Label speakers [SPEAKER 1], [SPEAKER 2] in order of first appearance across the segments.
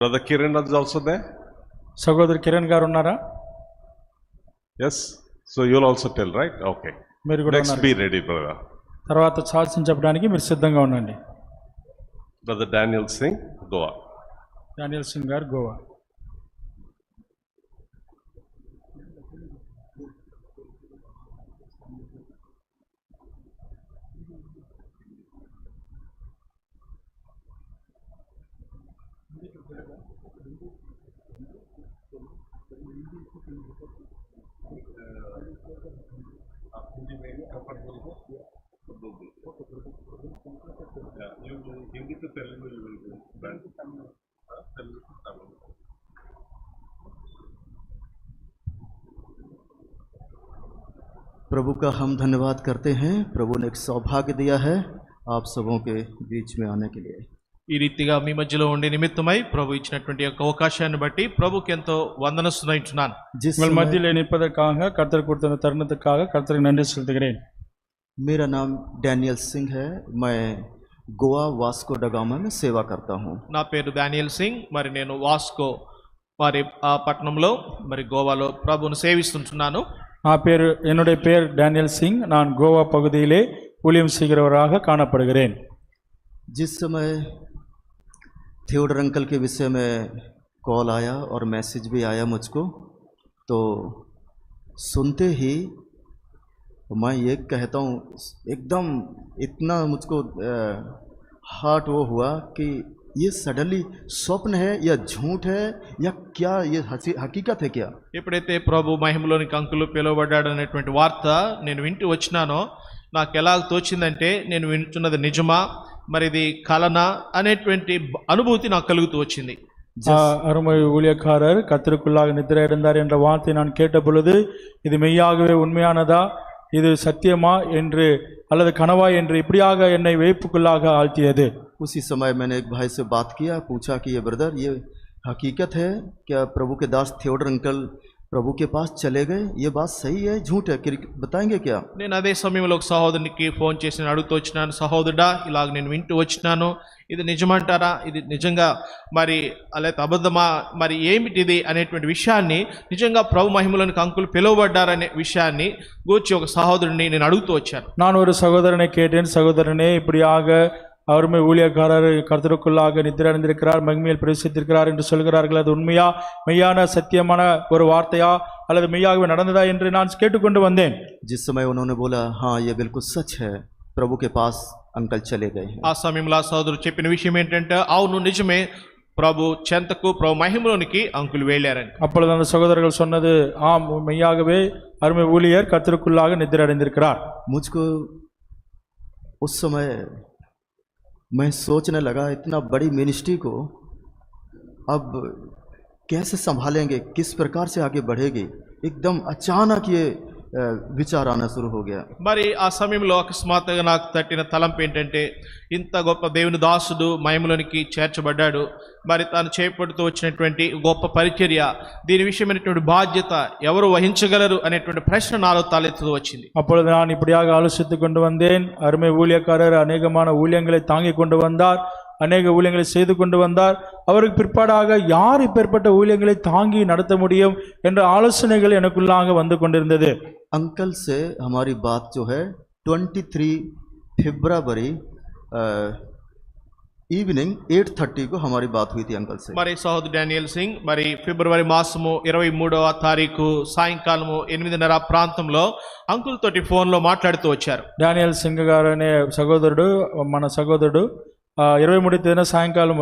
[SPEAKER 1] Brother Kiran is also there?
[SPEAKER 2] సహోదరు కిరణ్ గారు ఉన్నారా?
[SPEAKER 1] Yes. So you'll also tell, right? Okay.
[SPEAKER 2] మీరు కూడా
[SPEAKER 1] Next
[SPEAKER 2] ఉన్నారు.
[SPEAKER 1] be ready, brother.
[SPEAKER 2] తర్వాత సాక్ష్యం చెప్పడానికి మీరు సిద్ధంగా ఉండండి.
[SPEAKER 1] Brother Daniel Singh, Goa.
[SPEAKER 2] Daniel Singh గారు గోవా.
[SPEAKER 3] प्रभु का हम धन्यवाद करते हैं। प्रभु ने एक सौभाग्य दिया है आप सबों के बीच में आने के लिए।
[SPEAKER 4] ఈ రీతిగా మీ మధ్యలో ఉండే నిమిత్తమై ప్రభు ఇచ్చినటువంటి యొక్క అవకాశాన్ని బట్టి ప్రభుకి ఎంతో వందనస్తున్నాను.
[SPEAKER 2] உங்கள் மத்தியில் நிற்பதற்காக கர்த்தர் கொடுத்த தருணத்துக்காக கர்த்தருக்கு நன்றி செலுத்துகிறேன்.
[SPEAKER 3] मेरा नाम डैनियल सिंह है। मैं गोवा वास्को डगामा में सेवा करता हूँ।
[SPEAKER 4] నా పేరు డానియల్ సింగ్. మరి నేను వాస్కో మరి ఆ పట్టణంలో మరి గోవాలో ప్రభువును సేవిస్తుంటున్నాను.
[SPEAKER 2] என்னுடைய பேர் டேனியல் சிங். நான் கோவா பகுதியிலே ஊழியம் செய்கிறவராக காணப்படுகிறேன்.
[SPEAKER 3] जिस समय थियोडर अंकल के विषय में कॉल आया और मैसेज भी आया मुझको, तो सुनते ही मैं ये कहता हूँ एकदम इतना मुझको हार्ट वो हुआ कि ये सडनली स्वप्न है या झूठ है या क्या, ये हकीकत है क्या?
[SPEAKER 4] ఎప్పుడైతే ప్రభు మహిమలోనికి అంకులు పిలువబడ్డాడు అనేటువంటి వార్త నేను వింటూ వచ్చినానో నాకు ఎలా తోచిందంటే నేను వింటున్నది నిజమా మరి ఇది కలనా అనేటువంటి అనుభూతి నాకు కలుగుతూ వచ్చింది.
[SPEAKER 2] அருமை ஊழியக்காரர் கர்த்தருக்குள்ளாக நித்திரை அடைந்தார் என்ற வார்த்தை நான் கேட்ட பொழுது இது மெய்யாகவே உண்மையானதா, இது சத்தியமா என்று அல்லது கனவா என்று இப்படியாக என்னை வேப்புக்குள்ளாக ஆழ்த்தியது.
[SPEAKER 3] उसी समय मैंने एक भाई से बात किया, पूछा कि ये ब्रदर ये हकीकत है क्या? प्रभु के दास थियोडर अंकल प्रभु के पास चले गए, ये बात सही है झूठ है, बताएंगे क्या?
[SPEAKER 4] నేను అదే సమయంలో ఒక సహోదరునికి ఫోన్ చేసి అడుగుతూ వచ్చినాను, సహోదరుడా ఇలాగ నేను వింటూ వచ్చినాను, ఇది నిజమంటారా, ఇది నిజంగా మరి అలాగే అబద్ధమా, మరి ఏమిటిది అనేటువంటి విషయాన్ని నిజంగా ప్రభు మహిమలోనికి అంకులు పిలువబడ్డారనే విషయాన్ని గూర్చి ఒక సహోదరుని నేను అడుగుతూ వచ్చాను.
[SPEAKER 2] நான் ஒரு சகோதரனை கேட்டேன், சகோதரனே இப்படியாக அவருமே ஊழியக்காரர் கர்த்தருக்குள்ளாக நித்திரை அடைந்திருக்கிறார், மகிமையில் பிரவேசித்திருக்கிறார் என்று சொல்கிறார்கள், அது உண்மையா, மெய்யான சத்தியமான ஒரு வார்த்தையா அல்லது மெய்யாகவே நடந்ததா என்று நான் கேட்டுக்கொண்டு வந்தேன்.
[SPEAKER 3] जिस समय उन्होंने बोला हाँ ये बिल्कुल सच है, प्रभु के पास अंकल चले गए हैं।
[SPEAKER 4] ఆ సమయంలో ఆ సోదరుడు చెప్పిన విషయం ఏంటంటే అవును నిజమే, ప్రభు చెంతకు ప్రభు మహిమలోనికి అంకులు వెళ్ళారని.
[SPEAKER 2] அப்பொழுது அந்த சகோதரர்கள் சொன்னது ஆம் மெய்யாகவே அருமை ஊழியர் கர்த்தருக்குள்ளாக நித்திரை அடைந்திருக்கிறார்.
[SPEAKER 3] मुझको उस समय मैं सोचने लगा इतना बड़ी मिनिस्ट्री को अब कैसे संभालेंगे, किस प्रकार से आगे बढ़ेगी। एकदम अचानक ये విచార్ ఆనా शुरू हो गया।
[SPEAKER 4] మరి ఆ సమయంలో అకస్మాత్తుగా నాకు తట్టిన తలంపు ఏంటంటే ఇంత గొప్ప దేవుని దాసుడు మహిమలోనికి చేర్చబడ్డాడు, మరి తాను చేపడుతూ వచ్చినటువంటి గొప్ప పరిచర్య, దీని విషయమైనటువంటి బాధ్యత ఎవరు వహించగలరు అనేటువంటి ప్రశ్న నాలో తలెత్తుతూ వచ్చింది.
[SPEAKER 2] அப்பொழுது நான் இப்படியாக ஆலோசித்துக் கொண்டு வந்தேன். அருமை ஊழியக்காரர் அநேகமான ஊழியங்களை தாங்கி கொண்டு வந்தார், அநேக ஊழியங்களை செய்து கொண்டு வந்தார். அவருக்கு பிற்பாடாக யார் இப்பேற்பட்ட ஊழியங்களை தாங்கி நடத்த முடியும் என்ற ஆலோசனைகள் எனக்குள்ளாக வந்து கொண்டிருந்தது.
[SPEAKER 3] अंकल से हमारी बात जो है 23 फरवरी ఈవినింగ్ 8:30 को हमारी बात हुई थी अंकल से।
[SPEAKER 4] మరి సహోదరు డానియల్ సింగ్ మరి ఫిబ్రవరి మాసము 23వ తారీఖు సాయంకాలము 8:30 ప్రాంతంలో అంకుల్ తోటి ఫోన్ లో మాట్లాడుతూ వచ్చారు.
[SPEAKER 2] డానియల్ సింగ్ గారు అనే సహోదరుడు, మన సహోదరుడు 23 தேதி சாயங்காலம்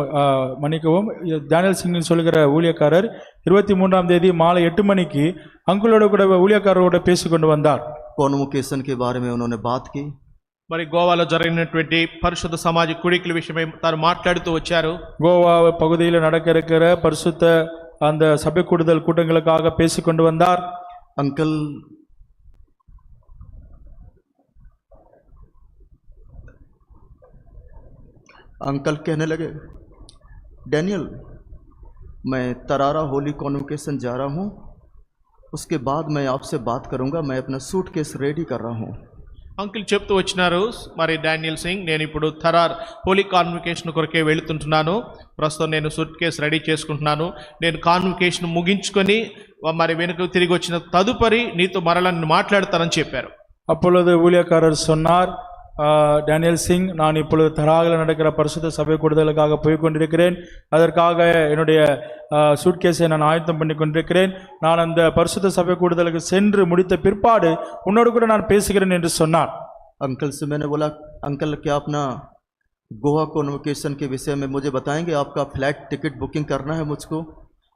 [SPEAKER 2] மணிக்கவும் டானியல் சிங்னு சொல்லுகிற ஊழியக்காரர் 23ஆம் தேதி மாலை 8 மணிக்கு अंकुलोட கூட ஊழியக்காரரோட பேசிக்கொண்டு வந்தார்.
[SPEAKER 3] कॉन्वोकेशन के बारे में उन्होंने बात की।
[SPEAKER 4] మరి గోవాలో జరిగినటువంటి పరిశుద్ధ సమాజ కూడికల విషయమై తాను మాట్లాడుతూ వచ్చారు.
[SPEAKER 2] గోవా பகுதியில் நடக்க இருக்கிற பரிசுத்த அந்த சபை கூடுதல் கூட்டங்களுக்காக பேசிக்கொண்டு வந்தார்.
[SPEAKER 3] अंकल कहने लगे डैनियल मैं तरारा होली कॉन्वोकेशन जा रहा हूँ, उसके बाद मैं आपसे बात करूँगा, मैं अपना सूटकेस रेडी कर रहा हूँ।
[SPEAKER 4] అంకుల్ చెప్తూ వచ్చినారు, మరి డానియల్ సింగ్, నేను ఇప్పుడు థరార్ హోలీ కాన్వకేషన్ కొరకే వెళుతుంటున్నాను. ప్రస్తుతం నేను సూట్ కేసు రెడీ చేసుకుంటున్నాను. నేను కాన్వకేషన్ ముగించుకొని మరి వెనుక తిరిగి వచ్చిన తదుపరి నీతో మరలా నేను మాట్లాడతానని చెప్పారు.
[SPEAKER 2] அப்பொழுது ஊழியக்காரர் சொன்னார், டேனியல் சிங், நான் இப்பொழுது தராகில் நடக்கிற பரிசுத்த சபை கூடுதலுக்காக போய் கொண்டிருக்கிறேன். அதற்காக என்னுடைய சூட்கேஸை நான் ஆயத்தம் பண்ணி கொண்டிருக்கிறேன். நான் அந்த பரிசுத்த சபை கூடுதலுக்கு சென்று முடித்த பிற்பாடு உன்னோடு கூட நான் பேசுகிறேன் என்று சொன்னார்.
[SPEAKER 3] अंकल से मैंने बोला, अंकल क्या अपना गोवा कॉन्वोकेशन के विषय में मुझे बताएंगे? आपका फ्लाइट टिकट बुकिंग करना है मुझको,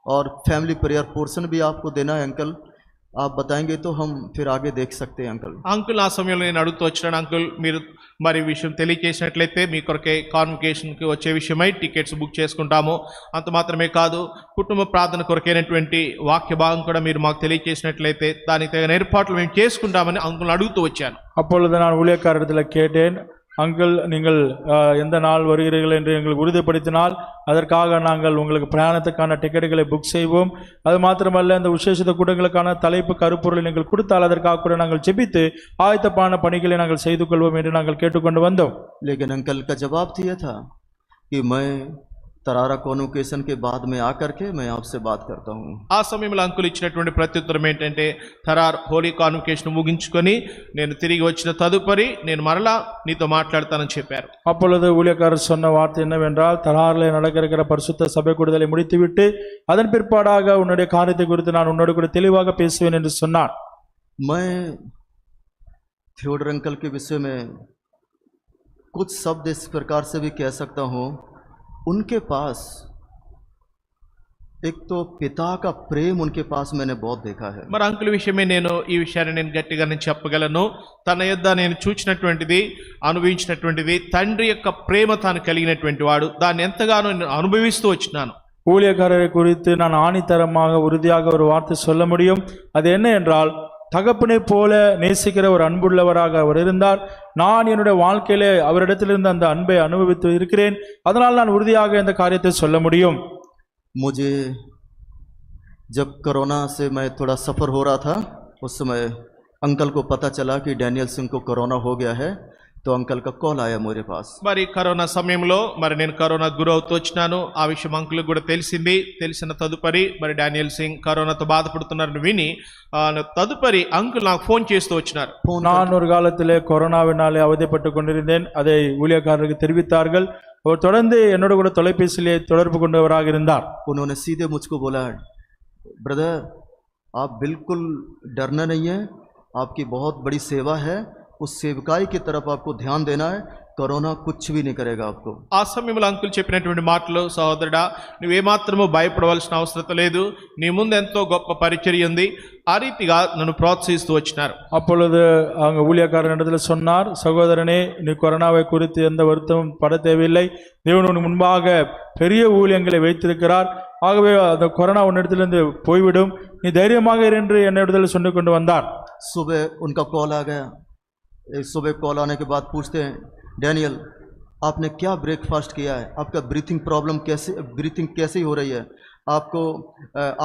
[SPEAKER 3] और फैमिली प्रेयर पोर्शन भी आपको देना है अंकल. आप बताएंगे तो हम फिर आगे देख सकते हैं अंकल.
[SPEAKER 4] అంకుల్ ఆ సమయంలో నేను అడుగుతూ వచ్చినాను, అంకుల్ మీరు మరి విషయం తెలియజేసినట్లయితే మీ కొరకే కాన్వకేషన్కి వచ్చే విషయమై టికెట్స్ బుక్ చేసుకుంటాము. అంత మాత్రమే కాదు, కుటుంబ ప్రార్థన కొరకైనటువంటి వాక్య భాగం కూడా మీరు మాకు తెలియజేసినట్లయితే దానికి తగిన ఏర్పాట్లు మేము చేసుకుంటామని అంకుల్ అడుగుతూ వచ్చాను.
[SPEAKER 2] அப்பொழுது நான் ஊழியக்காரத்தில் கேட்டேன், அங்கிள் நீங்கள் எந்த நாள் வருகிறீர்கள் என்று எங்களுக்கு உறுதிப்படுத்தினால் அதற்காக நாங்கள் உங்களுக்கு பிரயாணத்துக்கான டிக்கெட்டுகளை புக் செய்வோம். அது மாத்திரமல்ல, இந்த விசேஷித்த கூட்டங்களுக்கான தலைப்பு கருப்பொருளை நீங்கள் கொடுத்தால் அதற்காக கூட நாங்கள் ஜெபித்து ஆயத்தமான பணிகளை நாங்கள் செய்து கொள்வோம் என்று நாங்கள் கேட்டுக்கொண்டு வந்தோம்.
[SPEAKER 3] लेकिन अंकल का जवाब तो यह था कि मैं तरारा कॉन्वोकेशन के बाद में आकर के मैं आपसे बात करता हूँ.
[SPEAKER 4] ఆ సమయంలో అంకుల్ ఇచ్చినటువంటి ప్రత్యుత్తరం ఏంటంటే, థరార్ హోలీ కాన్వకేషన్ ముగించుకొని నేను తిరిగి వచ్చిన తదుపరి నేను మరలా నీతో మాట్లాడతానని చెప్పారు.
[SPEAKER 2] அப்பொழுது ஊழியக்காரர் சொன்ன வார்த்தை என்னவென்றால், தராரில் நடக்கிற பரிசுத்த சபை கூடுதலை முடித்துவிட்டு அதன் பிற்பாடாக உன்னுடைய காரியத்தை குறித்து நான் உன்னோடு கூட தெளிவாக பேசுவேன் என்று சொன்னார்.
[SPEAKER 3] मैं थियोडर अंकल के विषय में कुछ शब्द इस प्रकार से भी कह सकता हूँ. उनके पास एक तो पिता का प्रेम उनके पास मैंने बहुत देखा है.
[SPEAKER 4] మరి అంకుల్ విషయమే నేను ఈ విషయాన్ని నేను గట్టిగా నేను చెప్పగలను. తన యొద్ద నేను చూచినటువంటిది, అనుభవించినటువంటిది తండ్రి యొక్క ప్రేమ తాను కలిగినటువంటి వాడు. దాన్ని ఎంతగానో నేను అనుభవిస్తూ వచ్చినాను.
[SPEAKER 2] ஊழியக்காரரை குறித்து நான் ஆணித்தரமாக உறுதியாக ஒரு வார்த்தை சொல்ல முடியும். அது என்ன என்றால், தகப்பனை போல நேசிக்கிற ஒரு அன்புள்ளவராக அவர் இருந்தார். நான் என்னுடைய வாழ்க்கையிலே அவரிடத்திலிருந்து அந்த அன்பை அனுபவித்து இருக்கிறேன். அதனால் நான் உறுதியாக இந்த காரியத்தை சொல்ல முடியும்.
[SPEAKER 3] मुझे जब कोरोना से मैं थोड़ा सफ़र हो रहा था, उस समय अंकल को पता चला कि डैनियल सिंह को कोरोना हो गया है. तो अंकल का कॉल आया मेरे पास.
[SPEAKER 4] మరి కరోనా సమయంలో మరి నేను కరోనా గురవుతూ వచ్చినాను. ఆ విషయం అంకుల్కి కూడా తెలిసింది. తెలిసిన తదుపరి మరి డానియల్ సింగ్ కరోనాతో బాధపడుతున్నారని విని తదుపరి అంకుల్ నాకు ఫోన్ చేస్తూ వచ్చినారు.
[SPEAKER 2] நான் ஒரு காலத்திலே கொரோனாவினாலே அவதிப்பட்டு கொண்டிருந்தேன். அதை ஊழியக்காரருக்கு தெரிவித்தார்கள். அவர் தொடர்ந்து என்னோட கூட தொலைபேசியிலே தொடர்பு கொண்டவராக இருந்தார்.
[SPEAKER 3] उन्होंने सीधे मुझको बोला, ब्रदर आप बिल्कुल डरना नहीं है, आपकी बहुत बड़ी सेवा है, उस सेवकाई की तरफ आपको ध्यान देना है. कोरोना कुछ भी नहीं करेगा आपको.
[SPEAKER 4] ఆ సమయంలో అంకుల్ చెప్పినటువంటి మాటలు, సహోదరుడా నువ్వేమాత్రము భయపడవలసిన అవసరం లేదు, నీ ముందు ఎంతో గొప్ప పరిచర్య ఉంది, ఆ రీతిగా నన్ను ప్రోత్సహిస్తూ వచ్చినారు.
[SPEAKER 2] அப்பொழுது அவங்க ஊழியக்காரனிடத்தில் சொன்னார், சகோதரனே, நீ கொரோனாவை குறித்து எந்த வருத்தமும் பட தேவையில்லை. தேவன் உன் முன்பாக பெரிய ஊழியங்களை வைத்திருக்கிறார். ஆகவே அந்த கொரோனா உன்னிடத்திலிருந்து போய்விடும், நீ தைரியமாக இரு என்று என்னிடத்தில் சொல்லிக் கொண்டு வந்தார்.
[SPEAKER 3] सुबह उनका कॉल आ गया. सुबह कॉल आने के बाद पूछते हैं, डैनियल आपने क्या ब्रेकफास्ट किया है? आपका ब्रीथिंग कैसी हो रही है? आपको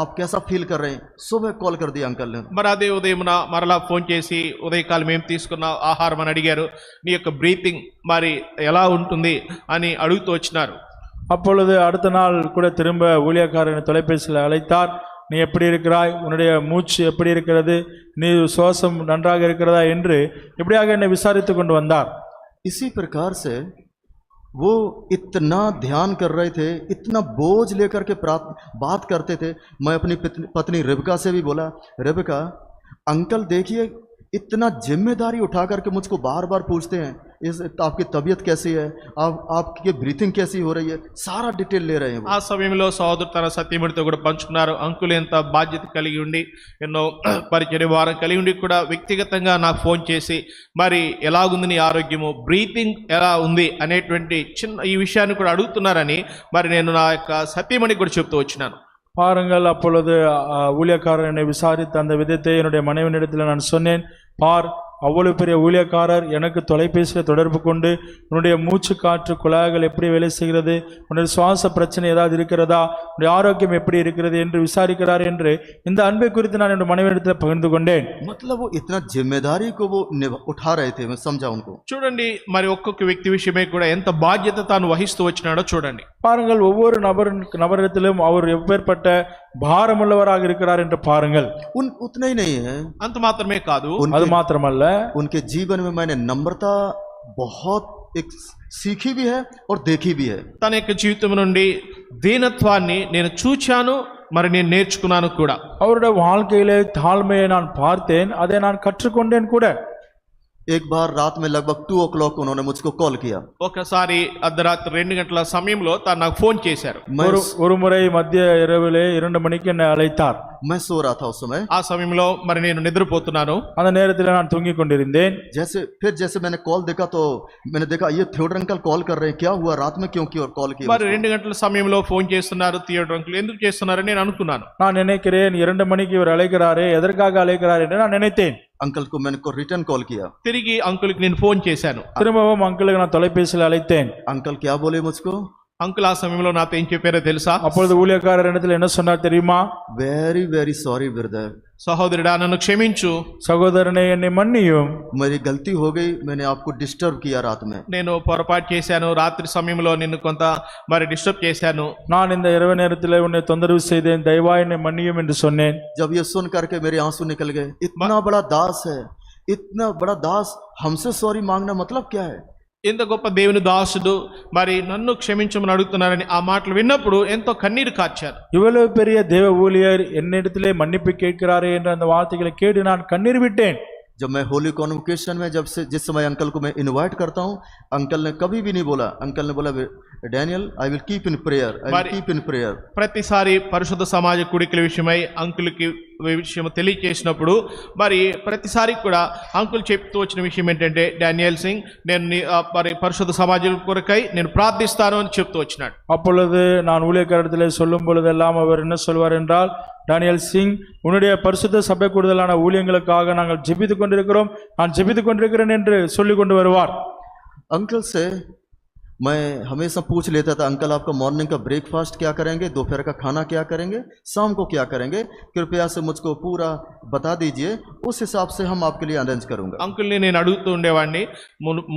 [SPEAKER 3] आप कैसा फील कर रहे हैं? सुबह कॉल कर दिया अंकल ने.
[SPEAKER 4] మరి అదే ఉదయమున మరలా ఫోన్ చేసి ఉదయకాలం ఏం తీసుకున్న ఆహారం అని అడిగారు. నీ యొక్క బ్రీతింగ్ మరి ఎలా ఉంటుంది అని అడుగుతూ వచ్చినారు.
[SPEAKER 2] அப்பொழுது அடுத்த நாள் கூட திரும்ப ஊழியக்காரனை தொலைபேசியில் அழைத்தார். நீ எப்படி இருக்கிறாய், உன்னுடைய மூச்சு எப்படி இருக்கிறது, நீ சுவாசம் நன்றாக இருக்கிறதா என்று இப்படியாக என்னை விசாரித்து கொண்டு வந்தார்.
[SPEAKER 3] इसी प्रकार से वो इतना ध्यान कर रहे थे, इतना बोझ लेकर के बात करते थे. मैं अपनी पत्नी रेबिका से भी बोला, रेबिका अंकल देखिए इतना जिम्मेदारी उठा करके मुझको बार बार पूछते हैं, इस आपकी तबीयत कैसी है, आपकी ब्रीथिंग कैसी हो रही है, सारा डिटेल ले रहे हैं.
[SPEAKER 4] ఆ సమయంలో సోదరుడు తన సత్యముడితో కూడా పంచుకున్నారు. అంకుల్ ఎంత బాధ్యత కలిగి ఉండి, ఎన్నో పరిచర్య వారం కలిగి ఉండి కూడా వ్యక్తిగతంగా నాకు ఫోన్ చేసి మరి ఎలాగుంది నీ ఆరోగ్యము, బ్రీతింగ్ ఎలా ఉంది అనేటువంటి చిన్న ఈ విషయాన్ని కూడా అడుగుతున్నారని మరి నేను నా యొక్క సత్యమణికి కూడా చెప్తూ వచ్చినాను.
[SPEAKER 2] பாருங்கள், அப்பொழுது ஊழியக்காரர் என்னை விசாரித்த அந்த விதத்தை என்னுடைய மனைவியிடத்தில் நான் சொன்னேன். பார், அவ்வளவு பெரிய ஊழியக்காரர் எனக்கு தொலைபேசியில் தொடர்பு கொண்டு உன்னுடைய மூச்சு காற்று குழாய்கள் எப்படி வேலை செய்கிறது, உன்னுடைய சுவாச பிரச்சனை ஏதாவது இருக்கிறதா, உன்னுடைய ஆரோக்கியம் எப்படி இருக்கிறது என்று விசாரிக்கிறார் என்று இந்த அன்பை குறித்து நான் என்னுடைய மனைவியிடத்தில் பகிர்ந்து கொண்டேன்.
[SPEAKER 3] मतलब वो इतना जिम्मेदारी को वो उठा रहे थे, मैं समझा उनको।
[SPEAKER 4] చూడండి మరి ఒక్కొక్క వ్యక్తి విషయమై కూడా ఎంత బాధ్యత తాను వహిస్తూ వచ్చినాడో చూడండి.
[SPEAKER 2] பாருங்கள், ஒவ்வொரு நபரிடத்திலும் அவர் எப்பேற்பட்ட பாரமுள்ளவராக இருக்கிறார் என்று பாருங்கள்.
[SPEAKER 3] उतना ही नहीं है,
[SPEAKER 4] అంత మాత్రమే కాదు,
[SPEAKER 2] அது மாத்திரமல்ல,
[SPEAKER 3] उनके जीवन में मैंने नम्रता बहुत एक सीखी भी है और देखी भी है।
[SPEAKER 4] తన యొక్క జీవితం నుండి దీనత్వాన్ని నేను చూచాను, మరి నేను నేర్చుకున్నాను కూడా.
[SPEAKER 2] அவருடைய வாழ்க்கையிலே தாழ்மையை நான் பார்த்தேன், அதை நான் கற்றுக்கொண்டேன் கூட.
[SPEAKER 3] एक बार रात में लगभग 2 o'clock उन्होंने मुझको कॉल किया।
[SPEAKER 4] ఒకసారి అర్ధరాత్రి 2 గంటల సమయంలో తాను నాకు ఫోన్ చేశారు.
[SPEAKER 2] ஒரு முறை மத்திய இரவிலே 2 மணிக்கு என்னை அழைத்தார்.
[SPEAKER 3] मैं सो रहा था उस समय।
[SPEAKER 4] ఆ సమయంలో మరి నేను నిద్రపోతున్నాను.
[SPEAKER 2] அந்த நேரத்தில் நான் தூங்கிக் கொண்டிருந்தேன்.
[SPEAKER 3] जैसे मैंने कॉल देखा तो मैंने देखा ये थियोडर अंकल कॉल कर रहे हैं, क्या हुआ, रात में क्यों की और कॉल की।
[SPEAKER 4] మరి 2 గంటల సమయంలో ఫోన్ చేస్తున్నారు థియోడర్ అంకుల్, ఎందుకు చేస్తున్నారని నేను అనుకున్నాను.
[SPEAKER 2] நான் நினைக்கிறேன் 2 மணிக்கு இவர் அழைக்கிறாரே, எதற்காக அழைக்கிறார் என்று நான் நினைத்தேன்.
[SPEAKER 3] अंकल को मैंने रिटर्न कॉल किया।
[SPEAKER 4] తిరిగి అంకుల్కి నేను ఫోన్ చేశాను.
[SPEAKER 2] திரும்பவும் அங்கிளுக்கு நான் தொலைபேசியில் அழைத்தேன்.
[SPEAKER 3] अंकल क्या बोले मुझको?
[SPEAKER 4] అంకుల్ ఆ సమయంలో నాతో ఏం చెప్పారో తెలుసా?
[SPEAKER 2] அப்பொழுது ஊழியக்காரர் இடத்துல என்ன சொன்னார் தெரியுமா?
[SPEAKER 3] वेरी वेरी सॉरी ब्रदर,
[SPEAKER 4] సహోదరుడా నన్ను క్షమించు,
[SPEAKER 2] சகோதரனே என்னை மன்னியும்,
[SPEAKER 3] मेरी गलती हो गई, मैंने आपको डिस्टर्ब किया रात में।
[SPEAKER 4] నేను పొరపాటు చేశాను, రాత్రి సమయంలో నిన్ను కొంత మరి డిస్టర్బ్ చేశాను.
[SPEAKER 2] நான் இந்த இரவு நேரத்தில் உன்னை தொந்தரவு செய்தேன், தயவா என்னை மன்னியும் என்று சொன்னேன்.
[SPEAKER 3] जब ये सुन करके मेरे आंसू निकल गए। इतना बड़ा दास है, इतना बड़ा दास, हमसे सॉरी मांगना मतलब क्या है?
[SPEAKER 4] ఎంత గొప్ప దేవుని దాసుడు మరి నన్ను క్షమించమని అడుగుతున్నారని ఆ మాటలు విన్నప్పుడు ఎంతో కన్నీరు కార్చారు.
[SPEAKER 2] இவ்வளவு பெரிய தேவ ஊழியர் என்னிடத்திலே மன்னிப்பு கேட்கிறாரே என்ற அந்த வார்த்தைகளை கேட்டு நான் கண்ணீர் விட்டேன்.
[SPEAKER 3] जब मैं होली कॉन्वोकेशन में जिस समय अंकल को मैं इनवाइट करता हूँ, अंकल ने कभी भी नहीं बोला, अंकल ने बोला Daniel I will keep in prayer, I will keep in prayer.
[SPEAKER 4] ప్రతిసారి పరిశుద్ధ సమాజ కూడికల విషయమై అంకుల్కి విషయం తెలియచేసినప్పుడు మరి ప్రతిసారి కూడా అంకుల్ చెప్తూ వచ్చిన విషయం ఏంటంటే, డానియల్ సింగ్ నేను మరి పరిశుద్ధ సమాజం కొరకై నేను ప్రార్థిస్తాను అని చెప్తూ వచ్చినాడు.
[SPEAKER 2] அப்பொழுது நான் ஊழியக்காரத்திலே சொல்லும் பொழுதெல்லாம் அவர் என்ன சொல்வார் என்றால், டானியல் சிங் உன்னுடைய பரிசுத்த சபை கூடுதலான ஊழியங்களுக்காக நாங்கள் ஜெபித்துக் கொண்டிருக்கிறோம், நான் ஜெபித்துக் கொண்டிருக்கிறேன் என்று சொல்லிக் கொண்டு வருவார்.
[SPEAKER 3] अंकल से मैं हमेशा पूछ लेता था, अंकल आपका मॉर्निंग का ब्रेकफास्ट क्या करेंगे, दोपहर का खाना क्या करेंगे, शाम को क्या करेंगे, कृपया से मुझको पूरा बता दीजिए, उस हिसाब से हम आपके लिए अरेंज करूंगा।
[SPEAKER 4] అంకుల్ని నేను అడుగుతూ ఉండేవాడిని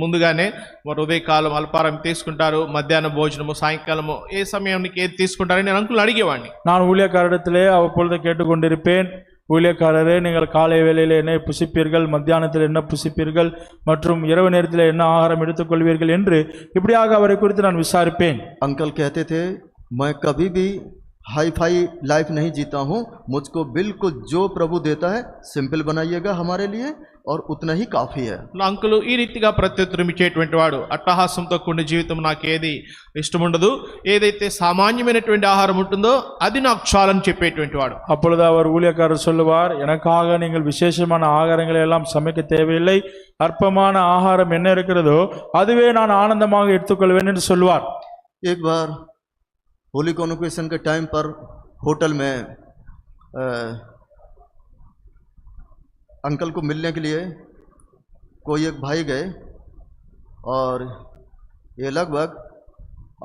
[SPEAKER 4] ముందుగానే, మరి ఉదయకాలం అల్పారం తీసుకుంటారు, మధ్యాహ్న భోజనము, సాయంకాలము ఏ సమయానికి ఏది తీసుకుంటారని నేను అంకుల్ని అడిగేవాడిని.
[SPEAKER 2] நான் ஊழியக்காரிடத்திலே அவ்வப்பொழுது கேட்டுக்கொண்டிருப்பேன், ஊழியக்காரரே நீங்கள் காலை வேளையில் என்ன புசிப்பீர்கள், மத்தியானத்தில் என்ன புசிப்பீர்கள் மற்றும் இரவு நேரத்தில் என்ன ஆகாரம் எடுத்துக்கொள்வீர்கள் என்று இப்படியாக அவரை குறித்து நான் விசாரிப்பேன்.
[SPEAKER 3] अंकल कहते थे मैं कभी भी हाई फाई लाइफ नहीं जीता हूँ, मुझको बिल्कुल जो प्रभु देता है सिंपल बनाइएगा हमारे लिए और उतना ही काफ़ी है।
[SPEAKER 4] నా అంకులు ఈ రీతిగా ప్రత్యుత్తరం ఇచ్చేటువంటి వాడు, అట్టహాసంతో కూడిన జీవితం నాకు ఏది ఇష్టం ఉండదు, ఏదైతే సామాన్యమైనటువంటి ఆహారం ఉంటుందో అది నాకు చాలని చెప్పేటువంటి వాడు.
[SPEAKER 2] அப்பொழுது அவர் ஊழியக்காரர் சொல்லுவார், எனக்காக நீங்கள் விசேஷமான ஆகாரங்களை எல்லாம் சமைக்க தேவையில்லை, அற்பமான ஆகாரம் என்ன இருக்கிறதோ அதுவே நான் ஆனந்தமாக எடுத்துக்கொள்வேன் என்று சொல்லுவார்.
[SPEAKER 3] एक बार होली कॉन्वोकेशन के टाइम पर होटल में अंकल को मिलने के लिए कोई एक भाई गए और ये लगभग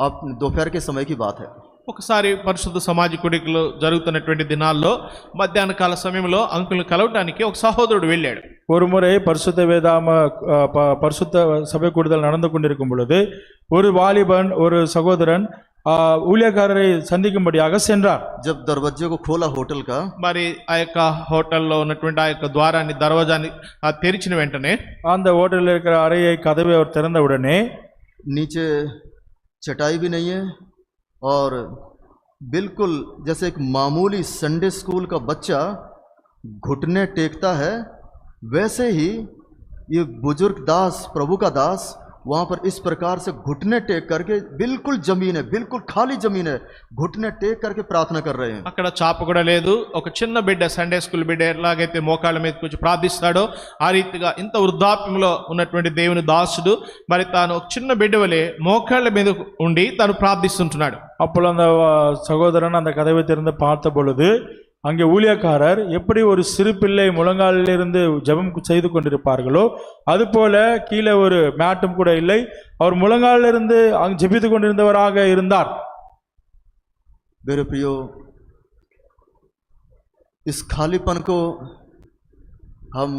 [SPEAKER 3] आप दोपहर के समय की बात है।
[SPEAKER 4] ఒకసారి పరిశుద్ధ సమాజ కూడికలు జరుగుతున్నటువంటి దినాల్లో మధ్యాహ్న కాల సమయంలో అంకుల్ని కలవటానికి ఒక సహోదరుడు వెళ్ళాడు.
[SPEAKER 2] ஒரு முறை பரிசுத்த சபை கூடுதல் நடந்து கொண்டிருக்கும் பொழுது ஒரு வாலிபன் ஒரு சகோதரன் ஊழியக்காரரை சந்திக்கும்படியாக சென்றார்.
[SPEAKER 3] जब दरवाजे को खोला होटल का,
[SPEAKER 4] మరి ఆ యొక్క హోటల్లో ఉన్నటువంటి ఆ యొక్క ద్వారాన్ని దర్వాజాన్ని తెరిచిన వెంటనే
[SPEAKER 2] அந்த ஹோட்டலில் இருக்கிற அறையை கதவை அவர் திறந்தவுடனே
[SPEAKER 3] नीचे चटाई भी नहीं है और बिल्कुल जैसे एक मामूली संडे स्कूल का बच्चा घुटने टेकता है, वैसे ही ये बुजुर्ग दास, प्रभु का दास वहाँ पर इस प्रकार से घुटने टेक करके, बिल्कुल जमीन है, बिल्कुल खाली जमीन है, घुटने टेक करके प्रार्थना कर रहे हैं।
[SPEAKER 4] అక్కడ చాప కూడా లేదు, ఒక చిన్న బిడ్డ, సండే స్కూల్ బిడ్డ ఎలాగైతే మోకాళ్ళ మీద కూర్చొని ప్రార్థిస్తాడో ఆ రీతిగా ఇంత వృద్ధాప్యంలో ఉన్నటువంటి దేవుని దాసుడు మరి తాను ఒక చిన్న బిడ్డ వలె మోకాళ్ళ మీద ఉండి తాను ప్రార్థిస్తుంటున్నాడు.
[SPEAKER 2] அப்பொழுது அந்த சகோதரன் அந்த கதவை திறந்து பார்த்த பொழுது அங்கே ஊழியக்காரர் எப்படி ஒரு சிறு பிள்ளை முழங்காலிலிருந்து ஜெபம் செய்து கொண்டிருப்பார்களோ அதுபோல கீழே ஒரு மேட்டும் கூட இல்லை, அவர் முழங்காலிலிருந்து அங்கு ஜெபித்து கொண்டிருந்தவராக இருந்தார்.
[SPEAKER 3] मेरे प्रियो, इस खालीपन को हम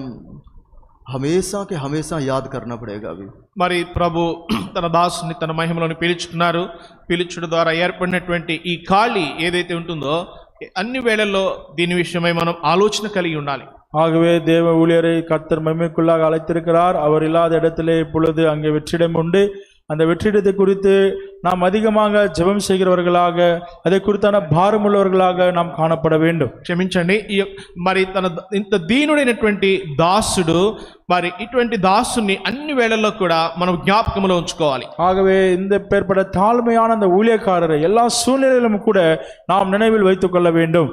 [SPEAKER 3] हमेशा के हमेशा याद करना पड़ेगा अभी.
[SPEAKER 4] మరి ప్రభు తన దాసుని తన మహిమలోని పిలుచుకున్నారు. పిలుచుట ద్వారా ఏర్పడినటువంటి ఈ ఖాళీ ఏదైతే ఉంటుందో అన్ని వేళల్లో దీని విషయమై మనం ఆలోచన కలిగి ఉండాలి.
[SPEAKER 2] ஆகவே தேவ ஊழியரை கர்த்தர் மகிமைக்குள்ளாக அழைத்திருக்கிறார். அவர் இல்லாத இடத்திலே இப்பொழுது அங்கே வெற்றிடம் உண்டு. அந்த வெற்றிடத்தை குறித்து நாம் அதிகமாக ஜெபம் செய்கிறவர்களாக, அதை குறித்தான பாரம் உள்ளவர்களாக நாம் காணப்பட வேண்டும்.
[SPEAKER 4] క్షమించండి, మరి తన ఇంత దీనుడైనటువంటి దాసుడు, మరి ఇటువంటి దాసుని అన్ని వేళల్లో కూడా మనం జ్ఞాపకంలో ఉంచుకోవాలి.
[SPEAKER 2] ஆகவே இந்த பேர்பட்ட தாழ்மையான அந்த ஊழியக்காரரை எல்லா சூழ்நிலையிலும் கூட நாம் நினைவில் வைத்துக் கொள்ள வேண்டும்.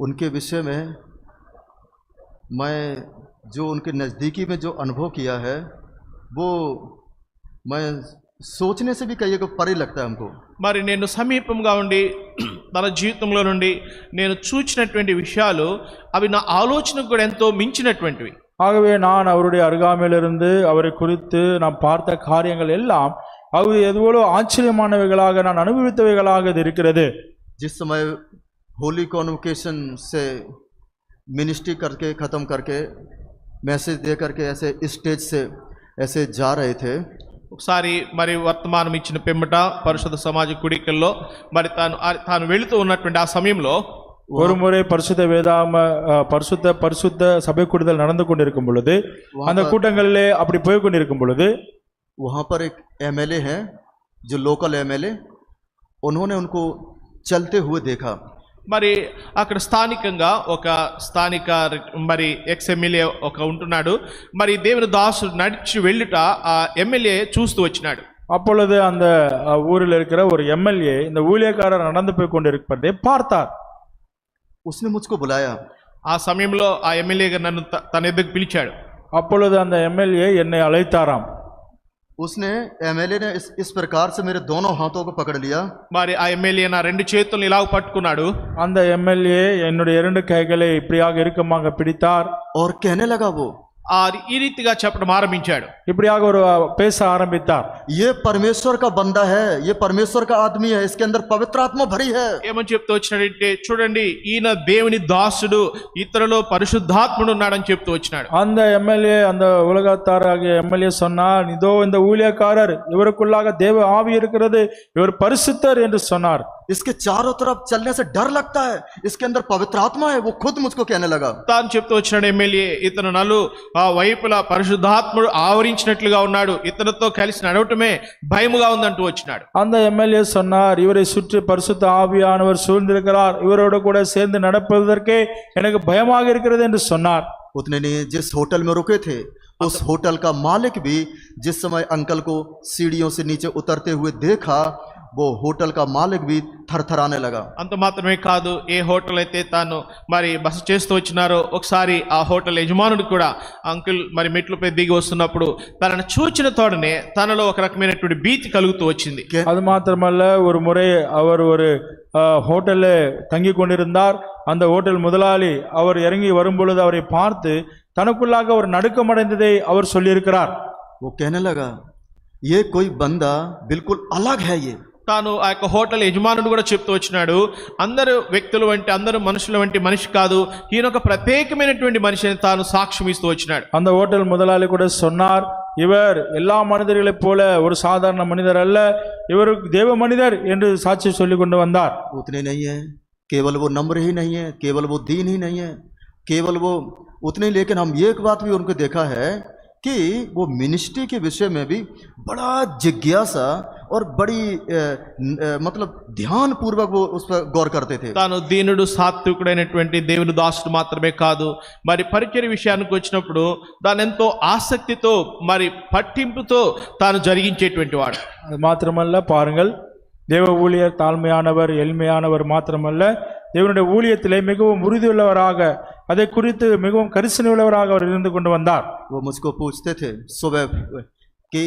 [SPEAKER 3] उनके विषय में मैं जो उनके नज़दीकी में जो अनुभव किया है वो मैं सोचने से भी कहीं को परे लगता है हमको.
[SPEAKER 4] మరి నేను సమీపంగా ఉండి తన జీవితంలో నుండి నేను చూచినటువంటి విషయాలు అవి నా ఆలోచనకు కూడా ఎంతో మించినటువంటివి.
[SPEAKER 2] ஆகவே நான் அவருடைய அருகாமையிலிருந்து அவரை குறித்து நாம் பார்த்த காரியங்கள் எல்லாம் அவர் எதுவோ ஆச்சரியமானவைகளாக நான் அனுபவித்தவைகளாக இது இருக்கிறது.
[SPEAKER 3] जिस समय होली कॉन्वोकेशन से मिनिस्ट्री करके ख़त्म करके मैसेज दे करके ऐसे स्टेज से ऐसे जा रहे थे,
[SPEAKER 4] ఒకసారి మరి వర్తమానం ఇచ్చిన పిమ్మట పరిశుద్ధ సమాజ కుడికల్లో మరి తాను వెళుతూ ఉన్నటువంటి ఆ సమయంలో
[SPEAKER 2] ஒரு முறை பரிசுத்த வேதாம பரிசுத்த சபை கூடுதல் நடந்து கொண்டிருக்கும் பொழுது, அந்த கூட்டங்களிலே அப்படி போய் கொண்டிருக்கும் பொழுது
[SPEAKER 3] वहाँ पर एक एमएलए हैं जो लोकल एमएलए, उन्होंने उनको चलते हुए देखा.
[SPEAKER 4] మరి అక్కడ స్థానికంగా ఒక స్థానిక మరి ఎక్స్ఎమ్మెల్యే ఒక ఉంటున్నాడు. మరి దేవుని దాసుడు నడిచి వెళ్ళుట ఆ ఎమ్మెల్యే చూస్తూ వచ్చినాడు.
[SPEAKER 2] அப்பொழுது அந்த ஊரில் இருக்கிற ஒரு எம்எல்ஏ இந்த ஊழியக்காரர் நடந்து போய் கொண்டிருப்பதை பார்த்தார்.
[SPEAKER 3] उसने मुझको बुलाया.
[SPEAKER 4] ఆ సమయంలో ఆ ఎమ్మెల్యే గారు నన్ను తన ఎదుగు పిలిచాడు.
[SPEAKER 2] அப்பொழுது அந்த எம்எல்ஏ என்னை அழைத்தாராம்.
[SPEAKER 3] उसने एमएलए ने इस प्रकार से मेरे दोनों हाथों को पकड़ लिया.
[SPEAKER 4] మరి ఆ ఎమ్మెల్యే నా రెండు చేతులను ఇలా పట్టుకున్నాడు.
[SPEAKER 2] அந்த எம்எல்ஏ என்னுடைய இரண்டு கைகளை இப்படியாக இறுக்கமாக பிடித்தார்.
[SPEAKER 3] और कहने लगा वो,
[SPEAKER 4] ఈ రీతిగా చెప్పడం ఆరంభించాడు.
[SPEAKER 2] இப்படியாக ஒரு பேச ஆரம்பித்தார்.
[SPEAKER 3] ये परमेश्वर का बंदा है, ये परमेश्वर का आदमी है, इसके अंदर पवित्र आत्मा भरी है.
[SPEAKER 4] ఏమని చెప్తూ వచ్చినాడంటే, చూడండి ఈయన దేవుని దాసుడు, ఇతరులో పరిశుద్ధాత్ముడు ఉన్నాడని చెప్తూ వచ్చినాడు.
[SPEAKER 2] அந்த எம்எல்ஏ அந்த உலகத்தாராகிய எம்எல்ஏ சொன்னார், இதோ இந்த ஊழியக்காரர், இவருக்குள்ளாக தேவ ஆவி இருக்கிறது, இவர் பரிசுத்தர் என்று சொன்னார்.
[SPEAKER 3] इसके चारों तरफ चलने से डर लगता है, इसके अंदर पवित्र आत्मा है. वो खुद मुझको कहने लगा.
[SPEAKER 4] తాను చెప్తూ వచ్చినాడు ఎమ్మెల్యే, ఇతను నలు ఆ వైపులా పరిశుద్ధాత్ముడు ఆవరించినట్లుగా ఉన్నాడు, ఇతనితో కలిసి నడవటమే భయముగా ఉందంటూ వచ్చినాడు.
[SPEAKER 2] அந்த எம்எல்ஏ சொன்னார், இவரை சுற்றி பரிசுத்த ஆவியானவர் சூழ்ந்திருக்கிறார், இவரோடு கூட சேர்ந்து நடப்பதற்கே எனக்கு பயமாக இருக்கிறது என்று சொன்னார்.
[SPEAKER 3] उतने नहीं, जिस होटल में रुके थे उस होटल का मालिक भी जिस समय अंकल को सीढ़ियों से नीचे उतरते हुए देखा, वो होटल का मालिक भी थरथराने लगा.
[SPEAKER 4] అంత మాత్రమే కాదు, ఏ హోటల్ అయితే తాను మరి బస చేస్తూ వచ్చినారో ఒకసారి ఆ హోటల్ యజమానుడు కూడా అంకుల్ మరి మెట్లపై దిగి వస్తున్నప్పుడు తనను చూచిన తోడనే తనలో ఒక రకమైనటువంటి భీతి కలుగుతూ వచ్చింది.
[SPEAKER 2] அது மாத்திரமல்ல, ஒரு முறை அவர் ஒரு ஹோட்டல்ல தங்கி கொண்டிருந்தார். அந்த ஹோட்டல் முதலாளி அவர் இறங்கி வரும்பொழுது அவரை பார்த்து தனக்குள்ளாக ஒரு நடுக்கமடைந்ததை அவர் சொல்லியிருக்கிறார்.
[SPEAKER 3] वो कहने लगा, ये कोई बंदा बिल्कुल अलग है. ये
[SPEAKER 4] తాను ఆ యొక్క హోటల్ యజమానుడు కూడా చెప్తూ వచ్చినాడు, అందరు వ్యక్తులు వంటి అందరు మనుషుల వంటి మనిషి కాదు, ఈయన ఒక ప్రత్యేకమైనటువంటి మనిషి అని తాను సాక్ష్యం ఇస్తూ వచ్చినాడు.
[SPEAKER 2] அந்த ஹோட்டல் முதலாளி கூட சொன்னார், இவர் எல்லா மனிதர்களைப் போல ஒரு சாதாரண மனிதர் அல்ல, இவர் தேவ மனிதர் என்று சாட்சி சொல்லி கொண்டு வந்தார்.
[SPEAKER 3] उतने नहीं है, केवल वो नम्र ही नहीं है, केवल वो दीन ही नहीं है, केवल वो उतने, लेकिन हम एक बात भी उनको देखा है कि वो मिनिस्ट्री के विषय में भी बड़ा जिज्ञासा और बड़ी मतलब ध्यान पूर्वक वो उस पर गौर करते थे.
[SPEAKER 4] తాను దీనుడు సాత్వికుడైనటువంటి దేవుని దాసుడు మాత్రమే కాదు, మరి పరిచర్య విషయానికి వచ్చినప్పుడు దాని ఎంతో ఆసక్తితో మరి పట్టింపుతో తాను జరిగించేటువంటి వాడు.
[SPEAKER 2] அது மாத்திரமல்ல, பாருங்கள், தேவ ஊழியர் தாழ்மையானவர், எளிமையானவர் மாத்திரமல்ல, தேவனுடைய ஊழியத்திலே மிகவும் உறுதியுள்ளவராக, அதை குறித்து மிகவும் கரிசனை உள்ளவராக அவர் இருந்து கொண்டு வந்தார்.
[SPEAKER 3] वो मुझको पूछते थे सुबह कि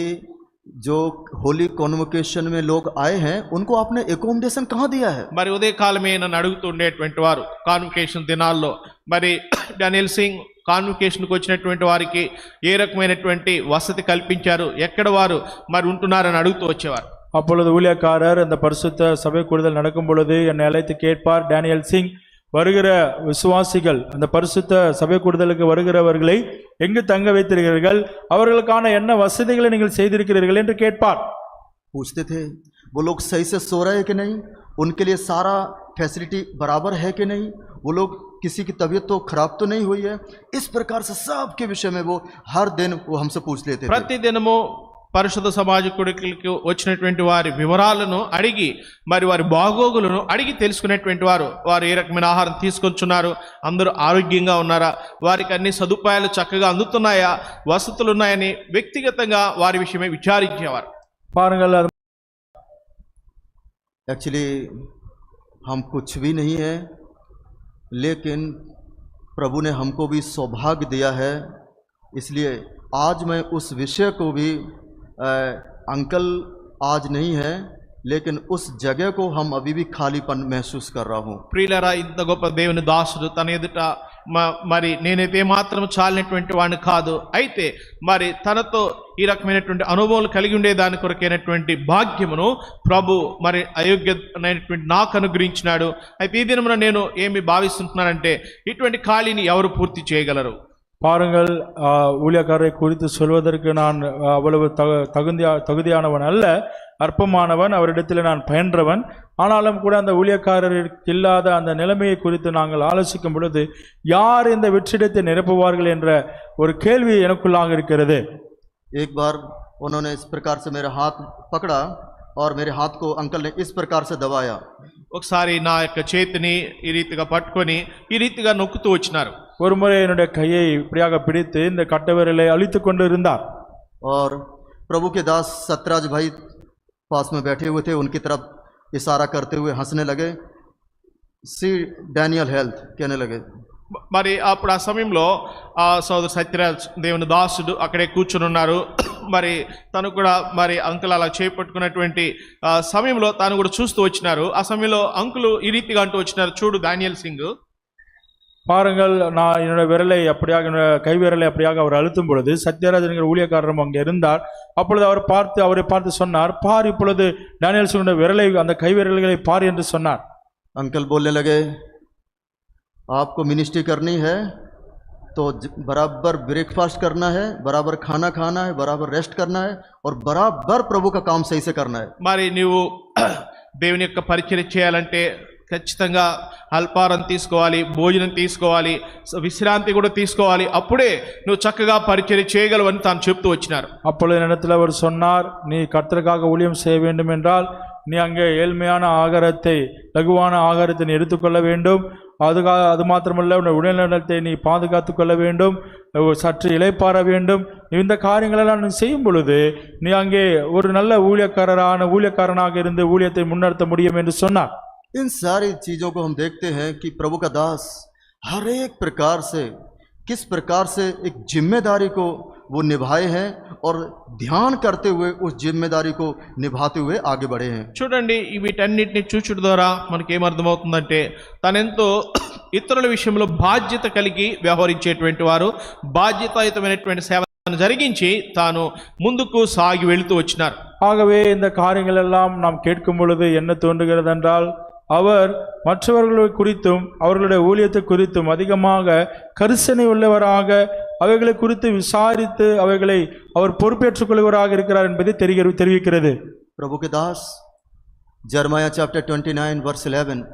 [SPEAKER 3] जो होली कॉन्वोकेशन में लोग आए हैं उनको आपने एकोमोडेशन कहाँ दिया है?
[SPEAKER 4] మరి ఉదయకాలమే నన్ను అడుగుతుండేటువంటి వారు కాన్వకేషన్ దినాల్లో మరి డానియల్ సింగ్ కాన్వకేషన్కి వచ్చినటువంటి వారికి ఏ రకమైనటువంటి వసతి కల్పించారు, ఎక్కడ వారు మరి ఉంటున్నారని అడుగుతూ వచ్చేవారు.
[SPEAKER 2] அப்பொழுது ஊழியக்காரர் அந்த பரிசுத்த சபை கூடுதல் நடக்கும் பொழுது என்னை அழைத்து கேட்பார், டேனியல் சிங், வருகிற விசுவாசிகள் அந்த பரிசுத்த சபை கூடுதலுக்கு வருகிறவர்களை எங்கு தங்க வைத்திருக்கிறீர்கள், அவர்களுக்கான என்ன வசதிகளை நீங்கள் செய்திருக்கிறீர்கள் என்று கேட்பார்.
[SPEAKER 3] पूछते थे वो लोग सही से सो रहे हैं कि नहीं, उनके लिए सारा फैसिलिटी बराबर है कि नहीं, वो लोग किसी की तबीयत तो खराब तो नहीं हुई है. इस प्रकार से सब के विषय में वो हर दिन वो हमसे पूछ लेते थे.
[SPEAKER 4] ప్రతిదినము పరిశుద్ధ సమాజ కూడికలకు వచ్చినటువంటి వారి వివరాలను అడిగి మరి వారి బాగోగులను అడిగి తెలుసుకునేటువంటి వారు, వారు ఏ రకమైన ఆహారం తీసుకొచ్చున్నారు, అందరూ ఆరోగ్యంగా ఉన్నారా, వారికి అన్ని సదుపాయాలు చక్కగా అందుతున్నాయా, వసతులు ఉన్నాయని వ్యక్తిగతంగా వారి విషయమే విచారించేవారు.
[SPEAKER 2] பாருங்கள், அது
[SPEAKER 3] एक्चुअली हम कुछ भी नहीं है, लेकिन प्रभु ने हमको भी सौभाग्य दिया है. इसलिए आज मैं उस विषय को भी अंकल आज नहीं है, लेकिन उस जगह को हम अभी भी खालीपन महसूस कर रहा हूँ.
[SPEAKER 4] ప్రియులారా, ఇంత గొప్ప దేవుని దాసుడు తన ఎదుట మరి నేనైతే మాత్రం చాలినటువంటి వాడిని కాదు, అయితే మరి తనతో ఈ రకమైనటువంటి అనుభవాలు కలిగి ఉండే దాని కొరకైనటువంటి భాగ్యమును ప్రభు మరి అయోగ్యమైనటువంటి నాకు అనుగ్రహించినాడు. అయితే ఈ దినమున నేను ఏమి భావిస్తుంటున్నానంటే, ఇటువంటి ఖాళీని ఎవరు పూర్తి చేయగలరు?
[SPEAKER 2] பாருங்கள், ஊழியக்காரரை குறித்து சொல்வதற்கு நான் அவ்வளவு தகுதியானவன் அல்ல, அற்பமானவன், அவரிடத்தில் நான் பயின்றவன். ஆனாலும் கூட அந்த ஊழியக்காரருக்கு இல்லாத அந்த நிலைமையை குறித்து நாங்கள் ஆலோசிக்கும் பொழுது யார் இந்த வெற்றிடத்தை நிரப்புவார்கள் என்ற ஒரு கேள்வி எனக்குள்ளாக இருக்கிறது.
[SPEAKER 3] एक बार उन्होंने इस प्रकार से मेरा हाथ पकड़ा और मेरे हाथ को अंकल ने इस प्रकार से दबाया.
[SPEAKER 4] ఒకసారి నా యొక్క చేతిని ఈ రీతిగా పట్టుకొని ఈ రీతిగా నొక్కుతూ వచ్చినారు.
[SPEAKER 2] ஒரு முறை என்னுடைய கையை இப்படியாக பிடித்து இந்த கட்டை விரலை அழித்து கொண்டு இருந்தார்.
[SPEAKER 3] और प्रभु के दास सतराज भाई पास में बैठे हुए थे, उनकी तरफ इशारा करते हुए हंसने लगे. सी डैनियल हेल्थ कहने लगे.
[SPEAKER 4] మరి అప్పుడు ఆ సమయంలో ఆ సోదరు సత్యరాజ్ దేవుని దాసుడు అక్కడే కూర్చుని ఉన్నారు. మరి తను కూడా మరి అంకుల్ అలా చేపట్టుకున్నటువంటి సమయంలో తాను కూడా చూస్తూ వచ్చినారు. ఆ సమయంలో అంకులు ఈ రీతిగా అంటూ వచ్చినారు, చూడు డానియల్ సింగ్,
[SPEAKER 2] பாருங்கள், நான் என்னோட விரலை அப்படியாக, கை விரலை அப்படியாக அவர் அழுத்தும் பொழுது சத்யராஜ் என்கிற ஊழியக்காரரும் அங்கே இருந்தார். அப்பொழுது அவரை பார்த்து சொன்னார், பார், இப்பொழுது டேனியல் சிங்குடைய விரலை, அந்த கை விரல்களை பார் என்று சொன்னார்.
[SPEAKER 3] अंकल बोलने लगे, आपको मिनिस्ट्री करनी है तो बराबर ब्रेकफास्ट करना है, बराबर खाना खाना है, बराबर रेस्ट करना है और बराबर प्रभु का काम सही से करना है.
[SPEAKER 4] మరి నువ్వు దేవుని యొక్క పరిచర్య చేయాలంటే ఖచ్చితంగా అల్పాహారం తీసుకోవాలి, భోజనం తీసుకోవాలి, విశ్రాంతి కూడా తీసుకోవాలి, అప్పుడే నువ్వు చక్కగా పరిచర్య చేయగలవని తాను చెప్తూ వచ్చినారు.
[SPEAKER 2] அப்பொழுது இடத்துல அவர் சொன்னார், நீ கர்த்தருக்காக ஊழியம் செய்ய வேண்டும் என்றால் நீ அங்கே ஏழ்மையான ஆகாரத்தை, லகுவான ஆகாரத்தை நீ எடுத்துக்கொள்ள வேண்டும். அது மாத்திரமல்ல, உன்னுடைய உடல்நலத்தை நீ பாதுகாத்து கொள்ள வேண்டும், சற்று இளைப்பாற வேண்டும். இந்த காரியங்களெல்லாம் நீ செய்யும் பொழுது நீ அங்கே ஒரு நல்ல ஊழியக்காரனாக இருந்து ஊழியத்தை முன்னெடுத்த முடியும் என்று சொன்னார்.
[SPEAKER 3] इन सारी चीज़ों को हम देखते हैं कि प्रभु का दास हर एक प्रकार से किस प्रकार से एक जिम्मेदारी को वो निभाए हैं और ध्यान करते हुए उस जिम्मेदारी को निभाते हुए आगे बढ़े हैं.
[SPEAKER 4] చూడండి, వీటన్నిటిని చూచుట ద్వారా మనకి ఏమర్థమవుతుందంటే, తనెంతో ఇతరుల విషయంలో బాధ్యత కలిగి వ్యవహరించేటువంటి వారు, బాధ్యతాయుతమైనటువంటి సేవను జరిగించి తాను ముందుకు సాగి వెళుతూ వచ్చినారు.
[SPEAKER 2] ஆகவே இந்த காரியங்கள் எல்லாம் நாம் கேட்கும் பொழுது என்ன தோன்றுகிறது என்றால், அவர் மற்றவர்களை குறித்தும் அவர்களுடைய ஊழியத்தை குறித்தும் அதிகமாக கரிசனை உள்ளவராக, அவைகளை குறித்து விசாரித்து அவைகளை அவர் பொறுப்பேற்றுக் கொள்வராக இருக்கிறார் என்பதை தெரிவிக்கிறது.
[SPEAKER 3] प्रभु के दास जर्माया चैप्टर 29 वर्स 11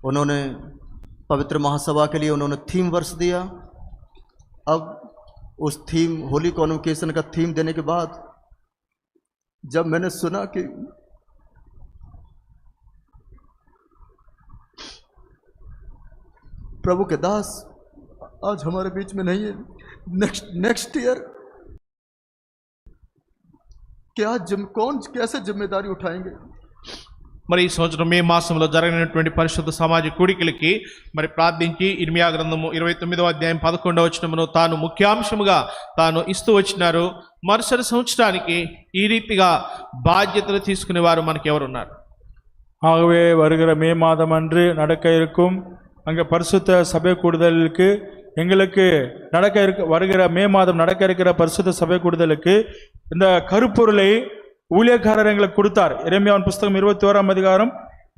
[SPEAKER 3] उन्होंने पवित्र महासभा के लिए उन्होंने थीम वर्स दिया. अब उस थीम, होली कॉन्वोकेशन का थीम देने के बाद जब मैंने सुना कि प्रभु के दास आज हमारे बीच में नहीं है, नेक्स्ट ईयर क्या कौन कैसे जिम्मेदारी उठाएंगे,
[SPEAKER 4] మరి ఈ సంవత్సరం మే మాసంలో జరిగినటువంటి పరిశుద్ధ సమాజ కూడికలకి మరి ప్రార్థించి ఇర్మియా గ్రంథము 29వ అధ్యాయం 11వ వచనమును తాను ముఖ్యాంశముగా తాను ఇస్తూ వచ్చినారు. మరుసటి సంవత్సరానికి ఈ రీతిగా బాధ్యతలు తీసుకునే వారు మనకి ఎవరున్నారు?
[SPEAKER 2] ஆகவே வருகிற மே மாதம் அன்று நடக்க இருக்கும் அங்கே பரிசுத்த சபை கூடுதலுக்கு எங்களுக்கு வருகிற மே மாதம் நடக்க இருக்கிற பரிசுத்த சபை கூடுதலுக்கு இந்த கருப்பொருளை ஊழியக்காரர் எங்களுக்கு கொடுத்தார். எரேமியாவின் புஸ்தகம் 21ஆம் அதிகாரம்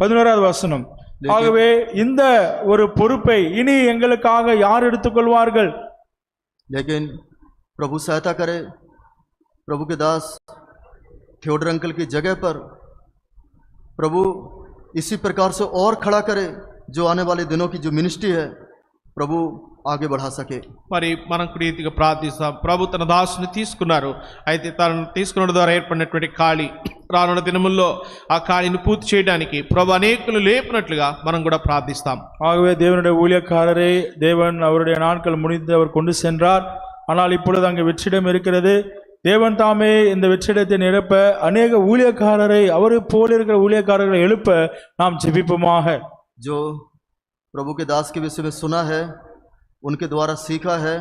[SPEAKER 2] 11வது வசனம். ஆகவே இந்த ஒரு பொறுப்பை இனி எங்களுக்காக யார் எடுத்துக்கொள்வார்கள்?
[SPEAKER 3] लेकिन प्रभु सहायता करे, प्रभु के दास थियोडर अंकल की जगह पर प्रभु इसी प्रकार से और खड़ा करे, जो आने वाले दिनों की जो मिनिस्ट्री है प्रभु आगे बढ़ा सके.
[SPEAKER 4] మరి మనం రీతిగా ప్రార్థిస్తాం. ప్రభు తన దాసుని తీసుకున్నారు. అయితే తనను తీసుకున్న ద్వారా ఏర్పడినటువంటి ఖాళీ రానున్న దినముల్లో ఆ ఖాళీని పూర్తి చేయడానికి ప్రభు అనేకులు లేపినట్లుగా మనం కూడా ప్రార్థిస్తాం.
[SPEAKER 2] ஆகவே தேவனுடைய ஊழியக்காரரை தேவன் அவருடைய நாட்கள் முடிந்து அவர் கொண்டு சென்றார். ஆனால் இப்பொழுது அங்கே வெற்றிடம் இருக்கிறது. தேவன் தாமே இந்த வெற்றிடத்தை நிரப்ப அநேக ஊழியக்காரரை அவரை போல இருக்கிற ஊழியக்காரர்களை எழுப்ப நாம் ஜெபிப்போமாக.
[SPEAKER 3] जो प्रभु के दास के विषय में सुना है, उनके द्वारा सीखा है,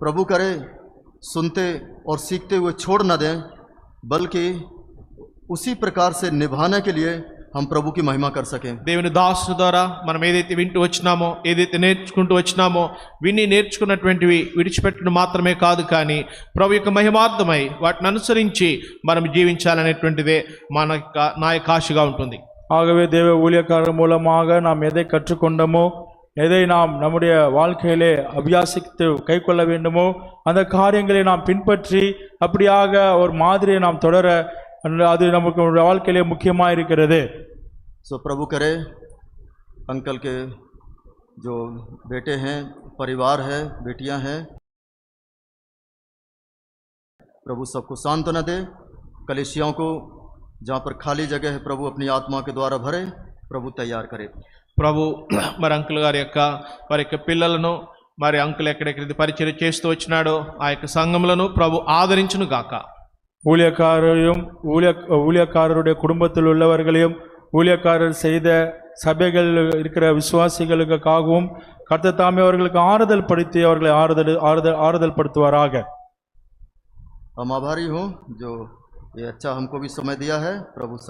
[SPEAKER 3] प्रभु करे सुनते और सीखते हुए छोड़ न दें, बल्कि उसी प्रकार से निभाने के लिए हम प्रभु की महिमा कर सकें.
[SPEAKER 4] దేవుని దాసు ద్వారా మనం ఏదైతే వింటూ వచ్చినామో, ఏదైతే నేర్చుకుంటూ వచ్చినామో, విని నేర్చుకున్నటువంటివి విడిచిపెట్టడం మాత్రమే కాదు, కానీ ప్రభు యొక్క మహిమార్థమై వాటిని అనుసరించి మనం జీవించాలనేటువంటిదే నా యొక్క ఆశగా ఉంటుంది.
[SPEAKER 2] ஆகவே தேவ ஊழியக்காரர் மூலமாக நாம் எதை கற்றுக்கொண்டோமோ, எதை நாம் நம்முடைய வாழ்க்கையிலே அபியாசித்து கை கொள்ள வேண்டுமோ அந்த காரியங்களை நாம் பின்பற்றி அப்படியாக ஒரு மாதிரியை நாம் தொடர அது நமக்கு வாழ்க்கையிலே முக்கியமாக இருக்கிறது.
[SPEAKER 3] सो प्रभु करे अंकल के जो बेटे हैं, परिवार है, बेटियां हैं, प्रभु सबको सांत्वना दे. कलीसियाओं को जहाँ पर खाली जगह है प्रभु अपनी आत्मा के द्वारा भरे, प्रभु तैयार करे.
[SPEAKER 4] ప్రభు మరి అంకుల్ గారి యొక్క వారి యొక్క పిల్లలను, మరి అంకుల్ ఎక్కడెక్కడ పరిచయం చేస్తూ వచ్చినాడో ఆ యొక్క సంఘములను ప్రభు ఆదరించును గాక.
[SPEAKER 2] ஊழியக்காரரையும் ஊழியக்காரருடைய குடும்பத்தில் உள்ளவர்களையும் ஊழியக்காரர் செய்த சபைகள் இருக்கிற விசுவாசிகளுக்காகவும் கர்த்தர் தாமே அவர்களுக்கு ஆறுதல் படுத்தி அவர்களை ஆறுதல் படுத்துவாராக.
[SPEAKER 3] हम आभारी हूँ जो ये अच्छा हमको भी समय दिया है. प्रभु सब